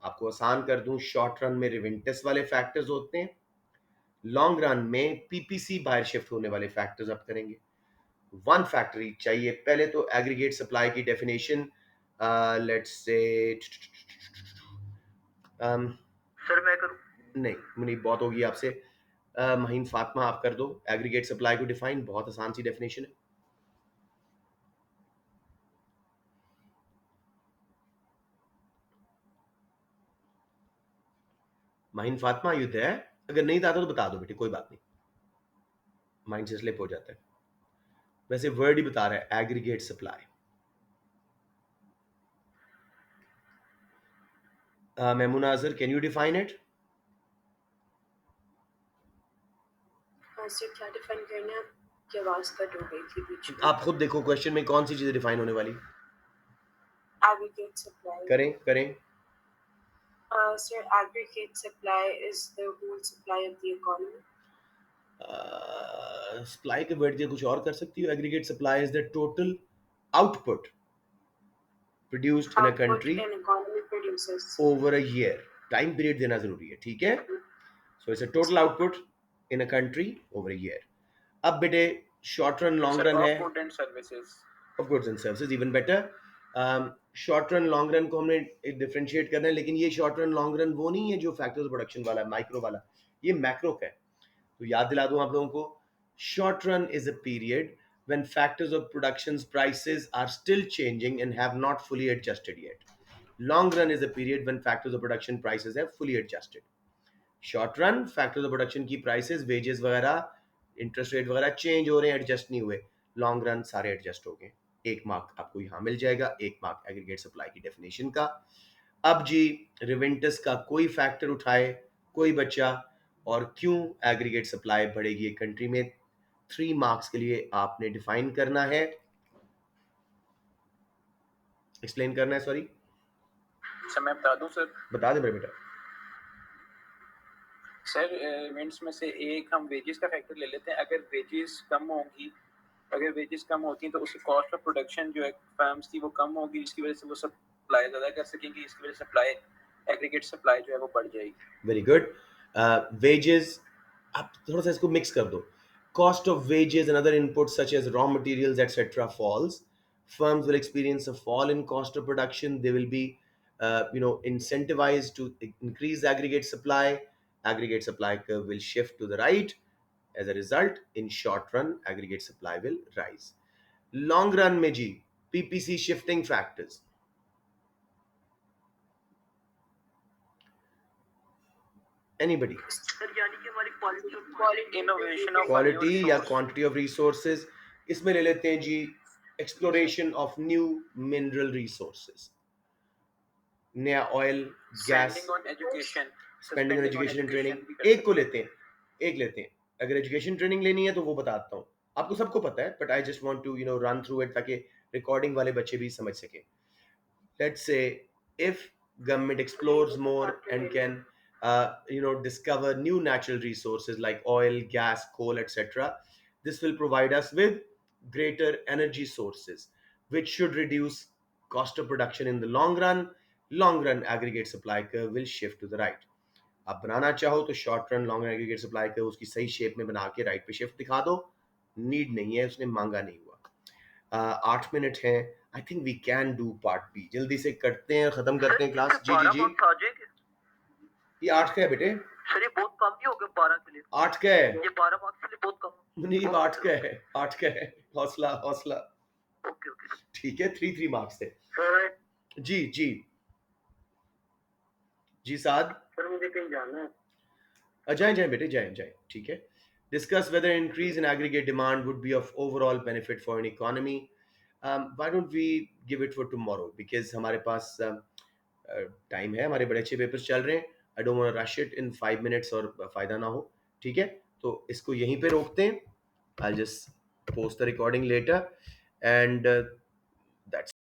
आपको आसान कर दूं, शॉर्ट रन में रिवेंटस वाले factors होते हैं, long run में PPC बाहर शिफ्ट होने वाले फैक्टर्स आप करेंगे। वन फैक्टर चाहिए। पहले तो एग्रीगेट सप्लाई की डेफिनेशन, लेट्स से सर मैं करूं? नहीं मुनीब, बहुत होगी आपसे। महीन फातिमा आप कर दो एग्रीगेट सप्लाई को डिफाइन, बहुत आसान सी डेफिनेशन है। महीन फातिमा युद्ध है, अगर नहीं था तो बता दो बेटे, कोई बात नहीं, माइंड से स्लिप हो जाता है। वैसे वर्ड ही बता रहा है aggregate supply. Memuna Azhar, can you define it? Sir क्या डिफाइन करना है? आपकी आवाज कट हो गई थी बीच में। आप खुद देखो क्वेश्चन में कौन सी चीजें डिफाइन होने वाली। Aggregate supply. करें करें। Sir, aggregate supply is the whole supply of the economy. Supply के वर्ड दिया कुछ और कर सकती हो। Aggregate supply is the total output produced in a Output country an economy produces. over a year. Time period देना जरूरी है, ठीक है। So it's a total output in a country over a year. अब बेटे शॉर्ट रन लॉन्ग रन है, good and services, of goods and services even better. Short run long run को हमने डिफरेंशिएट करना है, लेकिन ये शॉर्ट रन लॉन्ग रन वो नहीं है जो फैक्टर्स प्रोडक्शन वाला है, माइक्रो वाला, ये मैक्रो का है। तो याद दिला दूं आप लोगों को, short run is a period when factors of production's prices are still changing and have not fully adjusted yet. Long run is a period when factors of production prices have fully adjusted. Short run factors of production की prices, wages वगैरह, interest rate वगैरह change हो रहे हैं, adjust नहीं हुए. Long run सारे adjust हो गए. एक मार्क आपको यहाँ मिल जाएगा, एक मार्क एग्रीगेट सप्लाई की डेफिनेशन का. अब जी रिवेंटस का कोई फैक्टर उठाए कोई बच्चा, और क्यों एग्रीगेट सप्लाई बढ़ेगी एक कंट्री में, 3 मार्क्स के लिए आपने डिफाइन करना है, एक्सप्लेन करना है. सॉरी, सर मैं बता दूं सर. बता दे मेरे बेटा. सर इवेंट्स में से एक हम वेजेस का फैक्टर ले लेते हैं. अगर वेजेस कम होती हैं तो उसकी कॉस्ट ऑफ प्रोडक्शन जो है फर्म्स की वो कम होगी, जिसकी वजह से वो सप्लाई ज़्यादा कर सकेंगी, इसकी वजह से सप्लाई एग्रीगेट सप्लाई जो है वो बढ़ जाएगी. Very good. वेजेस, आप थोड़ा सा इसको मिक्स कर दो. Cost of wages and other inputs such as raw materials etcetera falls, firms will experience a fall in cost of production. They will be incentivized to increase aggregate supply. Aggregate supply curve will shift to the right. As a result, in short run aggregate supply will rise. Long run में जी PPC shifting factors. Anybody? सर यानी कि हमारी quality Quality Innovation of quality new या resource. Quantity of resources. इसमें ले लेते हैं जी exploration of new mineral resources, नया oil gas. Spending on education. Spending on education and training. एक को लेते हैं, एक लेते हैं. अगर एजुकेशन ट्रेनिंग लेनी है तो वो बताता हूँ, आपको सबको पता है, but I just want to run through it ताकि रिकॉर्डिंग वाले बच्चे भी समझ सकें. Let's say if government explores more and can discover new natural resources like oil, gas, coal, etc., this will provide us with greater energy sources, which should reduce cost of production in the long run. Long run aggregate supply curve will shift to the right. आप बनाना चाहो तो short run long run aggregate supply curve उसकी सही shape में बना के right पे shift दिखा दो. नीड नहीं है, उसने मांगा नहीं हुआ. 8 मिनट हैं. I think we can do part B. जल्दी से करते हैं, खत्म करते हैं क्लास. जी जी जी. आ जाएंगे. ये 8 का है बेटे. सर ये बहुत कम ही हो गया 12 के लिए. 8 का है. ये 12 मार्क्स के लिए बहुत कम. मुनीब 8 का है, 8 का है. हौसला हौसला. ओके ओके ठीक है, 3 मार्क्स थे. जी जी जी साद. सर मुझे कहीं जाना है. जाएं जाएं बेटे, जाएं जाएं. ठीक है. Discuss whether an increase in aggregate demand would be of overall benefit for an economy. Why don't we give it for tomorrow? Because हमारे पास टाइम है, हमारे बड़े अच्छे पेपर्स चल रहे हैं. I don't want to rush it in 5 minutes और फायदा ना हो. ठीक है, तो इसको यहीं पे रोकते हैं. I just post the recording later and